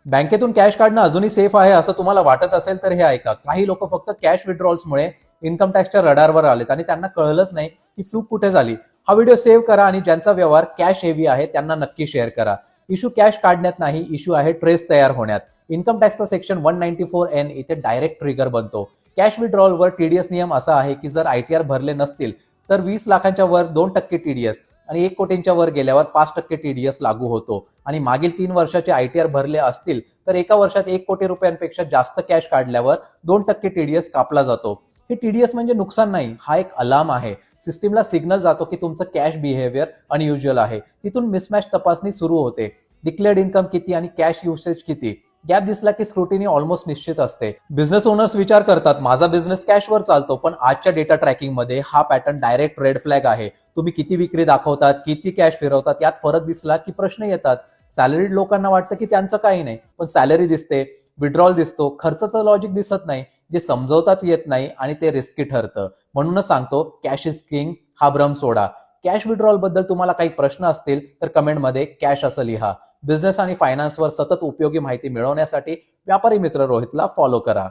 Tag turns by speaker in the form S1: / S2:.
S1: बँकेतून कॅश काढणं अजूनही सेफ आहे असं तुम्हाला वाटत असेल तर हे ऐका. काही लोक फक्त कॅश विड्रॉल्समुळे इन्कम टॅक्सच्या रडारवर आलेत आणि त्यांना कळलंच नाही की चूक कुठे झाली. हा व्हिडिओ सेव्ह करा आणि ज्यांचा व्यवहार कॅश हेवी आहे त्यांना नक्की शेअर करा. इश्यू कॅश काढण्यात नाही, इश्यू आहे ट्रेस तयार होण्यात. इन्कम टॅक्सचा सेक्शन 194N इथे डायरेक्ट ट्रिगर बनतो. कॅश विड्रॉलवर टीडीएस नियम असा आहे की जर आयटीआर भरले नसतील तर 20 लाखांच्या वर 2% टीडीएस आणि 1 कोटींच्या वर गेल्यावर 5% टीडीएस लागू होतो. आणि मागील 3 वर्षाचे आयटीआर भरले असतील तर एका वर्षात 1 कोटी रुपयांपेक्षा जास्त कॅश काढल्यावर 2% टीडीएस कापला जातो. हे टीडीएस म्हणजे नुकसान नाही, हा एक अलार्म आहे. सिस्टीमला सिग्नल जातो की तुमचं कॅश बिहेवियर अनयुज्युअल आहे. तिथून मिसमॅच तपासणी सुरू होते. डिक्लेअर्ड इन्कम किती आणि कॅश युसेज किती, गॅप दिसला की स्क्रुटिनी ऑलमोस्ट निश्चित असते. बिझनेस ओनर्स विचार करतात माझा बिझनेस कॅशवर चालतो, पण आजच्या डेटा ट्रॅकिंग मध्ये हा पॅटर्न डायरेक्ट रेड फ्लॅग आहे. तुम्ही किती विक्री दाखवतात, किती कॅश फिरवतात, यात फरक दिसला की प्रश्न येतात. सॅलरीड लोकांना वाटतं की त्यांचं काही नाही, पण सॅलरी दिसते, विड्रॉल दिसतो, खर्चाचं लॉजिक दिसत नाही, जे समजवताच येत नाही आणि ते रिस्की ठरतं. म्हणूनच सांगतो कॅश इज किंग हा भ्रम सोडा. कॅश विड्रॉल बद्दल तुम्हाला काही प्रश्न असतील तर कमेंटमध्ये कॅश असं लिहा. बिझनेस आणि फायनान्सवर सतत उपयोगी माहिती मिळवण्यासाठी व्यापारी मित्र रोहितला फॉलो करा.